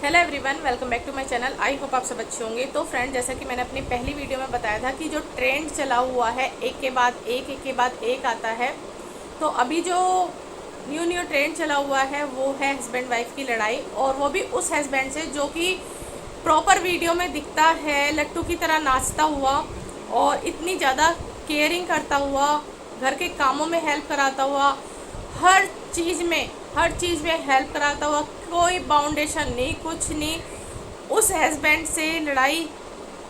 Hello everyone, welcome back to my channel. I hope आप सब अच्छे होंगे। तो फ्रेंड, जैसा कि मैंने अपनी पहली वीडियो में बताया था कि जो ट्रेंड चला हुआ है एक के बाद एक आता है। तो अभी जो न्यू ट्रेंड चला हुआ है वो है हस्बैंड वाइफ की लड़ाई, और वो भी उस हस्बैंड से जो कि प्रॉपर वीडियो में दिखता है लट्टू की तरह नाचता हुआ और इतनी ज़्यादा केयरिंग करता हुआ, घर के कामों में हेल्प कराता हुआ, हर चीज़ में हेल्प कराता हुआ, कोई बाउंडेशन नहीं, कुछ नहीं। उस हस्बैंड से लड़ाई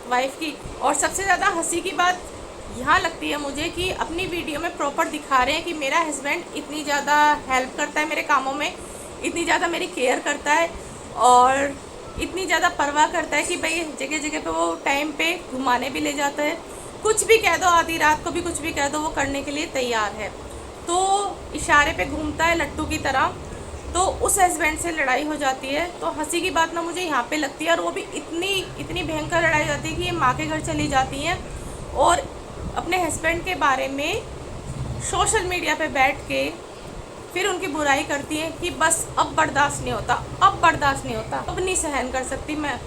वाइफ की। और सबसे ज़्यादा हंसी की बात यहाँ लगती है मुझे कि अपनी वीडियो में प्रॉपर दिखा रहे हैं कि मेरा हस्बैंड इतनी ज़्यादा हेल्प करता है मेरे कामों में, इतनी ज़्यादा मेरी केयर करता है और इतनी ज़्यादा परवाह करता है कि भाई जगह जगह पे वो टाइम पे घुमाने भी ले जाता है। कुछ भी कह दो, आधी रात को भी कुछ भी कह दो, वो करने के लिए तैयार है। तो इशारे पे घूमता है लट्टू की तरह। तो उस हस्बैंड से लड़ाई हो जाती है। तो हंसी की बात ना मुझे यहाँ पे लगती है, और वो भी इतनी भयंकर लड़ाई होती है कि ये माँ के घर चली जाती हैं और अपने हस्बैंड के बारे में सोशल मीडिया पे बैठ के फिर उनकी बुराई करती हैं कि बस अब बर्दाश्त नहीं होता, अब नहीं सहन कर सकती मैं।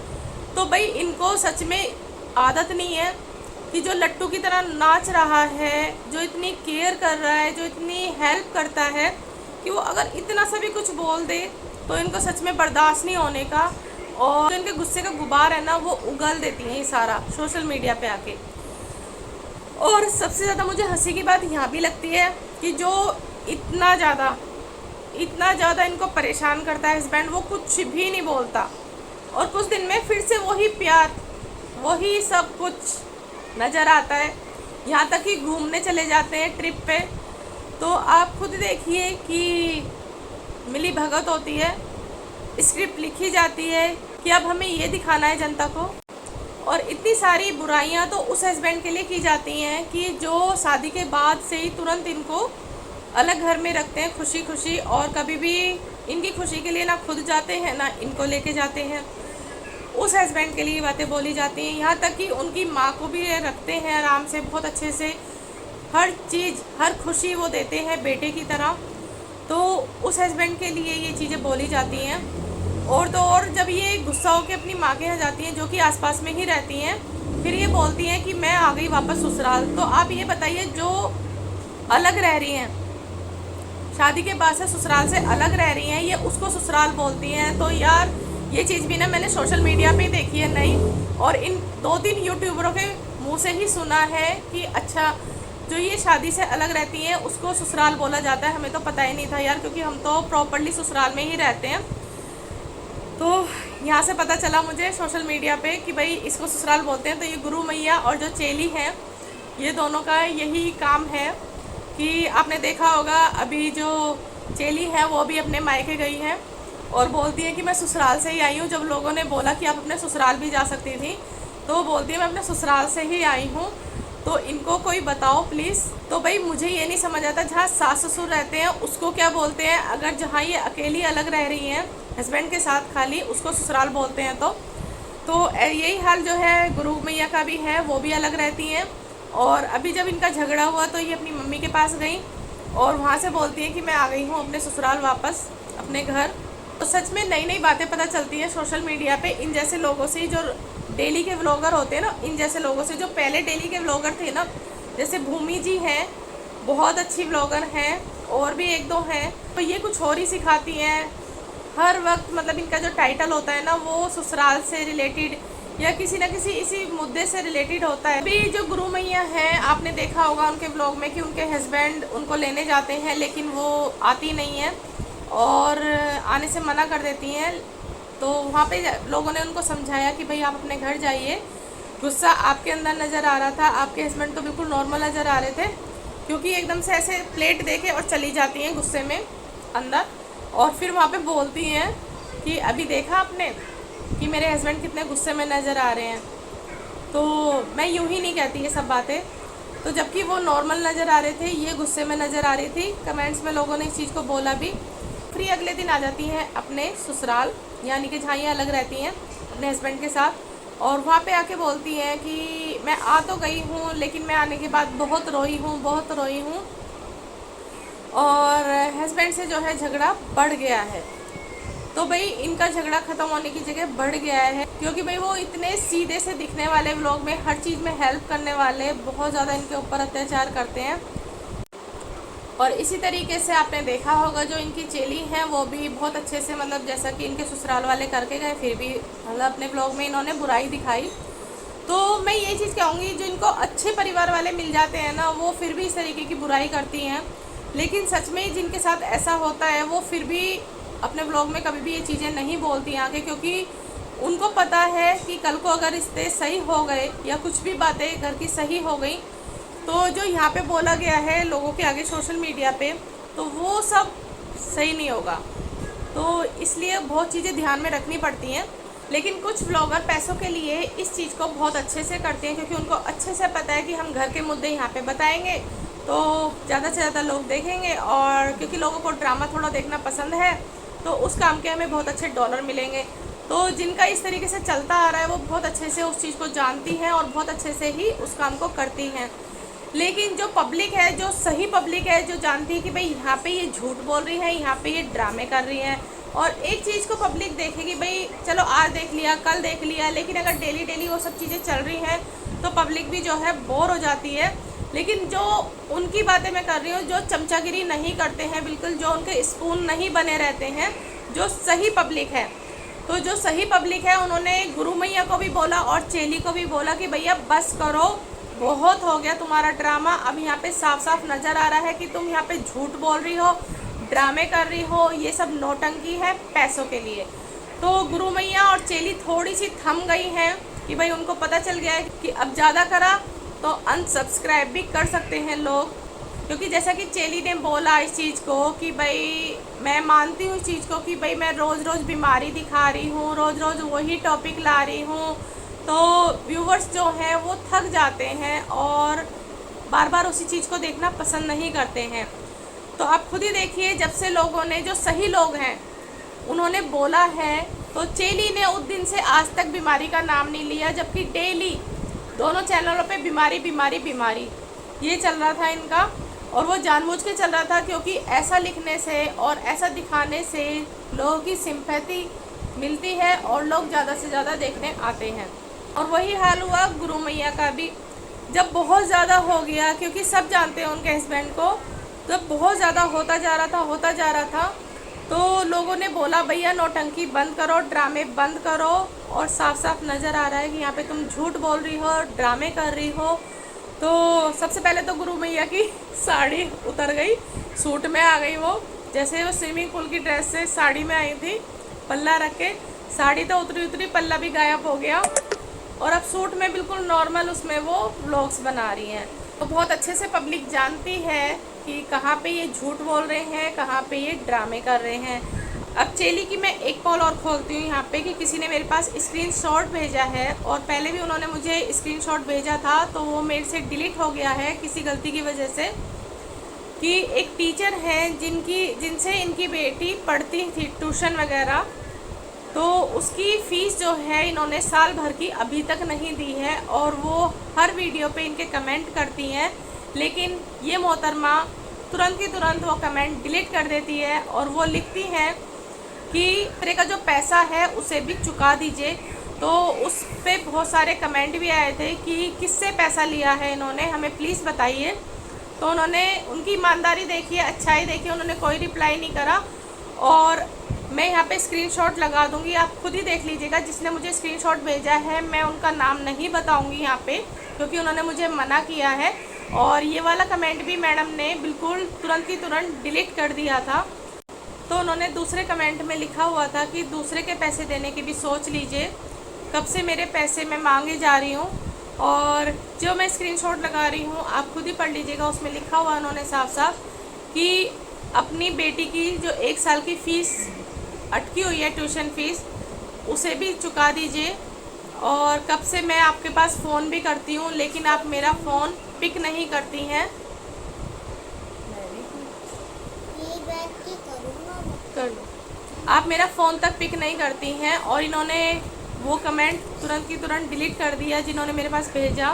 तो भाई इनको सच में आदत नहीं है कि जो लट्टू की तरह नाच रहा है, जो इतनी केयर कर रहा है, जो इतनी हेल्प करता है, कि वो अगर इतना सा भी कुछ बोल दे तो इनको सच में बर्दाश्त नहीं होने का, और जो इनके गुस्से का गुबार है ना वो उगल देती हैं ये सारा सोशल मीडिया पे आके। और सबसे ज़्यादा मुझे हंसी की बात यहाँ भी लगती है कि जो इतना ज़्यादा इनको परेशान करता है हस्बैंड, वो कुछ भी नहीं बोलता, और कुछ दिन में फिर से वही प्यार, वही सब कुछ नज़र आता है। यहाँ तक कि घूमने चले जाते हैं ट्रिप पे, तो आप खुद देखिए कि मिली भगत होती है, स्क्रिप्ट लिखी जाती है कि अब हमें ये दिखाना है जनता को, और इतनी सारी बुराइयां तो उस हस्बैंड के लिए की जाती हैं कि जो शादी के बाद से ही तुरंत इनको अलग घर में रखते हैं खुशी खुशी, और कभी भी इनकी खुशी के लिए ना खुद जाते हैं ना इनको लेके जाते हैं। उस हस्बैंड के लिए बातें बोली जाती हैं, यहाँ तक कि उनकी माँ को भी रखते हैं आराम से, बहुत अच्छे से, हर चीज़, हर खुशी वो देते हैं बेटे की तरह। तो उस हस्बैंड के लिए ये चीज़ें बोली जाती हैं। और तो और जब ये गुस्सा होकर अपनी माँ के यहाँ जाती हैं जो कि आसपास में ही रहती हैं, फिर ये बोलती हैं कि मैं आ गई वापस ससुराल। तो आप ये बताइए, जो अलग रह रही हैं, शादी के बाद से ससुराल से अलग रह रही हैं, ये उसको ससुराल बोलती हैं। तो यार ये चीज़ भी ना मैंने सोशल मीडिया पे देखी है नहीं, और इन 2-3 यूट्यूबरों के मुँह से ही सुना है कि अच्छा जो ये शादी से अलग रहती हैं उसको ससुराल बोला जाता है। हमें तो पता ही नहीं था यार, क्योंकि हम तो प्रॉपर्ली ससुराल में ही रहते हैं। तो यहाँ से पता चला मुझे सोशल मीडिया पे कि भाई इसको ससुराल बोलते हैं। तो ये गुरु मैया और जो चेली हैं, ये दोनों का यही काम है कि आपने देखा होगा अभी जो चेली है वो भी अपने मायके गई है और बोलती है कि मैं ससुराल से ही आई हूँ। जब लोगों ने बोला कि आप अपने ससुराल भी जा सकती थी, तो वो बोलती है मैं अपने ससुराल से ही आई हूँ, तो इनको कोई बताओ प्लीज़। तो भाई मुझे ये नहीं समझ आता, जहाँ सास ससुर रहते हैं उसको क्या बोलते हैं, अगर जहाँ ये अकेली अलग रह रही हैं हस्बैंड के साथ खाली, उसको ससुराल बोलते हैं। तो यही हाल जो है गुरु मैया का भी है, वो भी अलग रहती हैं। और अभी जब इनका झगड़ा हुआ तो ये अपनी मम्मी के पास गई और वहाँ से बोलती हैं कि मैं आ गई हूँ अपने ससुराल वापस अपने घर। तो सच में नई नई बातें पता चलती हैं सोशल मीडिया पे इन जैसे लोगों से, जो डेली के व्लॉगर होते हैं ना, इन जैसे लोगों से। जो पहले डेली के व्लॉगर थे ना, जैसे भूमि जी हैं, बहुत अच्छी व्लॉगर हैं, और भी एक दो हैं, तो ये कुछ और ही सिखाती हैं हर वक्त। मतलब इनका जो टाइटल होता है ना वो ससुराल से रिलेटेड या किसी न किसी इसी मुद्दे से रिलेटेड होता है। अभी जो गुरु मैया हैं, आपने देखा होगा उनके व्लॉग में कि उनके हस्बैंड उनको लेने जाते हैं लेकिन वो आती नहीं है और आने से मना कर देती हैं। तो वहाँ पे लोगों ने उनको समझाया कि भाई आप अपने घर जाइए। गुस्सा आपके अंदर नज़र आ रहा था, आपके हस्बैंड तो बिल्कुल नॉर्मल नज़र आ रहे थे, क्योंकि एकदम से ऐसे प्लेट देके और चली जाती हैं गुस्से में अंदर, और फिर वहाँ पे बोलती हैं कि अभी देखा आपने कि मेरे हस्बैंड कितने गुस्से में नज़र आ रहे हैं। तो मैं यूँ ही नहीं कहती ये सब बातें। तो जबकि वो नॉर्मल नज़र आ रहे थे, ये गुस्से में नज़र आ रही थी। कमेंट्स में लोगों ने इस चीज़ को बोला भी। फिर अगले दिन आ जाती हैं अपने ससुराल, यानी कि जहाँ ये अलग रहती हैं अपने हस्बैंड के साथ, और वहाँ पे आके बोलती हैं कि मैं आ तो गई हूँ लेकिन मैं आने के बाद बहुत रोई हूँ और हस्बैंड से जो है झगड़ा बढ़ गया है। तो भाई इनका झगड़ा ख़त्म होने की जगह बढ़ गया है, क्योंकि भाई वो इतने सीधे से दिखने वाले व्लॉग में, हर चीज़ में हेल्प करने वाले, बहुत ज़्यादा इनके ऊपर अत्याचार करते हैं। और इसी तरीके से आपने देखा होगा जो इनकी चेली हैं वो भी बहुत अच्छे से, मतलब जैसा कि इनके ससुराल वाले करके गए, फिर भी मतलब अपने ब्लॉग में इन्होंने बुराई दिखाई। तो मैं ये चीज़ कहूँगी, जो इनको अच्छे परिवार वाले मिल जाते हैं ना, वो फिर भी इस तरीके की बुराई करती हैं। लेकिन सच में जिनके साथ ऐसा होता है वो फिर भी अपने ब्लॉग में कभी भी ये चीज़ें नहीं बोलती आगे, क्योंकि उनको पता है कि कल को अगर रिश्ते सही हो गए या कुछ भी बातें घर की सही हो गई, तो जो यहाँ पे बोला गया है लोगों के आगे सोशल मीडिया पे, तो वो सब सही नहीं होगा। तो इसलिए बहुत चीज़ें ध्यान में रखनी पड़ती हैं। लेकिन कुछ व्लॉगर पैसों के लिए इस चीज़ को बहुत अच्छे से करते हैं, क्योंकि उनको अच्छे से पता है कि हम घर के मुद्दे यहाँ पे बताएंगे तो ज़्यादा से ज़्यादा लोग देखेंगे, और क्योंकि लोगों को ड्रामा थोड़ा देखना पसंद है, तो उस काम के हमें बहुत अच्छे डॉलर मिलेंगे। तो जिनका इस तरीके से चलता आ रहा है वो बहुत अच्छे से उस चीज़ को जानती हैं और बहुत अच्छे से ही उस काम को करती हैं। लेकिन जो पब्लिक है, जो सही पब्लिक है, जो जानती है कि भाई यहाँ पे ये झूठ बोल रही है, यहाँ पे ये ड्रामे कर रही हैं, और एक चीज़ को पब्लिक देखेगी, भाई चलो आज देख लिया, कल देख लिया, लेकिन अगर डेली डेली वो सब चीज़ें चल रही हैं तो पब्लिक भी जो है बोर हो जाती है। लेकिन जो उनकी बातें मैं कर रही हूँ, जो चमचागिरी नहीं करते हैं बिल्कुल, जो उनके स्पून नहीं बने रहते हैं, जो सही पब्लिक है, तो जो सही पब्लिक है उन्होंने गुरु मैया को भी बोला और चेली को भी बोला कि भैया बस करो, बहुत हो गया तुम्हारा ड्रामा। अब यहाँ पे साफ साफ नज़र आ रहा है कि तुम यहाँ पे झूठ बोल रही हो, ड्रामे कर रही हो, ये सब नौटंकी है पैसों के लिए। तो गुरु मैया और चेली थोड़ी सी थम गई हैं कि भाई उनको पता चल गया है कि अब ज़्यादा करा तो अनसब्सक्राइब भी कर सकते हैं लोग। क्योंकि जैसा कि चेली ने बोला इस चीज़ को कि भाई मैं मानती हूँ इस चीज़ को कि भाई मैं रोज़ रोज़ बीमारी दिखा रही हूँ, रोज़ रोज़ वही टॉपिक ला रही हूँ, तो व्यूवर्स जो हैं वो थक जाते हैं और बार बार उसी चीज़ को देखना पसंद नहीं करते हैं। तो आप खुद ही देखिए, जब से लोगों ने, जो सही लोग हैं, उन्होंने बोला है, तो चेली ने उस दिन से आज तक बीमारी का नाम नहीं लिया, जबकि डेली दोनों चैनलों पे बीमारी बीमारी बीमारी ये चल रहा था इनका। और वो जानबूझ के चल रहा था, क्योंकि ऐसा लिखने से और ऐसा दिखाने से लोगों की सिंपैथी मिलती है और लोग ज़्यादा से ज़्यादा देखने आते हैं। और वही हाल हुआ गुरु मैया का भी, जब बहुत ज़्यादा हो गया, क्योंकि सब जानते हैं उनके हस्बैंड को, जब बहुत ज़्यादा होता जा रहा था, तो लोगों ने बोला भैया नौटंकी बंद करो, ड्रामे बंद करो, और साफ साफ नज़र आ रहा है कि यहाँ पे तुम झूठ बोल रही हो, ड्रामे कर रही हो। तो सबसे पहले तो गुरु मैया की साड़ी उतर गई, सूट में आ गई वो, जैसे वो स्विमिंग पूल की ड्रेस से साड़ी में आई थी, पल्ला रख के, साड़ी तो उतरी पल्ला भी गायब हो गया, और अब सूट में बिल्कुल नॉर्मल उसमें वो व्लॉग्स बना रही हैं। तो बहुत अच्छे से पब्लिक जानती है कि कहाँ पे ये झूठ बोल रहे हैं, कहाँ पे ये ड्रामे कर रहे हैं। अब चेली की मैं एक कॉल और खोलती हूँ यहाँ पे कि किसी ने मेरे पास स्क्रीनशॉट भेजा है, और पहले भी उन्होंने मुझे स्क्रीनशॉट भेजा था, तो वो मेरे से डिलीट हो गया है किसी गलती की वजह से। कि एक टीचर हैं जिनसे इनकी बेटी पढ़ती थी ट्यूशन वगैरह, तो उसकी फ़ीस जो है इन्होंने साल भर की अभी तक नहीं दी है, और वो हर वीडियो पे इनके कमेंट करती हैं, लेकिन ये मोहतरमा तुरंत की तुरंत वो कमेंट डिलीट कर देती है, और वो लिखती हैं कि तेरे का जो पैसा है उसे भी चुका दीजिए। तो उस पे बहुत सारे कमेंट भी आए थे कि किससे पैसा लिया है इन्होंने, हमें प्लीज़ बताइए। तो उन्होंने, उनकी ईमानदारी देखिए, अच्छाई देखिए, उन्होंने कोई रिप्लाई नहीं करा। और मैं यहाँ पे स्क्रीनशॉट लगा दूँगी, आप खुद ही देख लीजिएगा। जिसने मुझे स्क्रीनशॉट भेजा है, मैं उनका नाम नहीं बताऊँगी यहाँ पे, क्योंकि उन्होंने मुझे मना किया है। और ये वाला कमेंट भी मैडम ने बिल्कुल तुरंत की तुरंत डिलीट कर दिया था। तो उन्होंने दूसरे कमेंट में लिखा हुआ था कि दूसरे के पैसे देने की भी सोच लीजिए, कब से मेरे पैसे मैं मांगे जा रही हूँ। और जो मैं स्क्रीनशॉट लगा रही हूँ आप खुद ही पढ़ लीजिएगा, उसमें लिखा हुआ उन्होंने साफ साफ कि अपनी बेटी की जो 1 साल की फ़ीस अटकी हुई है, ट्यूशन फ़ीस, उसे भी चुका दीजिए। और कब से मैं आपके पास फ़ोन भी करती हूँ, लेकिन आप मेरा फ़ोन पिक नहीं करती हैं। कर लो, आप मेरा फ़ोन तक पिक नहीं करती हैं। और इन्होंने वो कमेंट तुरंत की तुरंत डिलीट कर दिया जिन्होंने मेरे पास भेजा।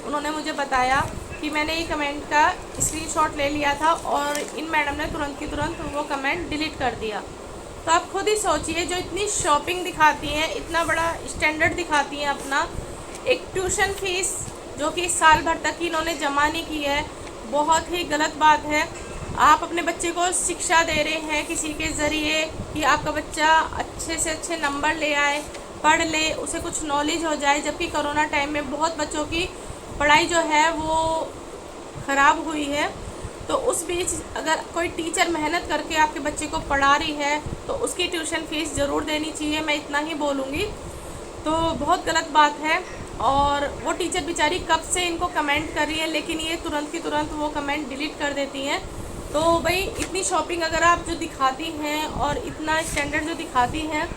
उन्होंने मुझे बताया कि मैंने ये कमेंट का स्क्रीनशॉट ले लिया था, और इन मैडम ने तुरंत की तुरंत वो कमेंट डिलीट कर दिया। तो आप खुद ही सोचिए, जो इतनी शॉपिंग दिखाती हैं, इतना बड़ा स्टैंडर्ड दिखाती हैं अपना, एक ट्यूशन फीस जो कि साल भर तक की इन्होंने जमा नहीं की है, बहुत ही गलत बात है। आप अपने बच्चे को शिक्षा दे रहे हैं किसी के ज़रिए कि आपका बच्चा अच्छे से अच्छे नंबर ले आए, पढ़ ले, उसे कुछ नॉलेज हो जाए, जबकि कोरोना टाइम में बहुत बच्चों की पढ़ाई जो है वो ख़राब हुई है। तो उस बीच अगर कोई टीचर मेहनत करके आपके बच्चे को पढ़ा रही है तो उसकी ट्यूशन फ़ीस ज़रूर देनी चाहिए, मैं इतना ही बोलूँगी। तो बहुत गलत बात है। और वो टीचर बेचारी कब से इनको कमेंट कर रही है, लेकिन ये तुरंत की तुरंत वो कमेंट डिलीट कर देती हैं। तो भाई इतनी शॉपिंग अगर आप जो दिखाती हैं और इतना स्टैंडर्ड जो दिखाती हैं,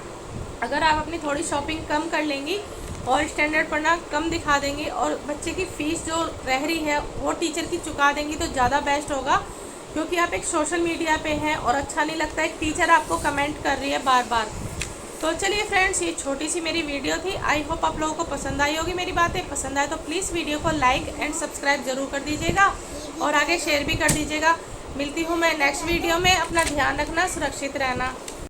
अगर आप अपनी थोड़ी शॉपिंग कम कर लेंगी और स्टैंडर्ड पढ़ना कम दिखा देंगी और बच्चे की फ़ीस जो रह रही है वो टीचर की चुका देंगी तो ज़्यादा बेस्ट होगा। क्योंकि आप एक सोशल मीडिया पे हैं और अच्छा नहीं लगता एक टीचर आपको कमेंट कर रही है बार बार। तो चलिए फ्रेंड्स, ये छोटी सी मेरी वीडियो थी। आई होप आप लोगों को पसंद आई होगी मेरी बातें। पसंद आए तो प्लीज़ वीडियो को लाइक एंड सब्सक्राइब ज़रूर कर दीजिएगा और आगे शेयर भी कर दीजिएगा। मिलती हूँ मैं नेक्स्ट वीडियो में। अपना ध्यान रखना, सुरक्षित रहना।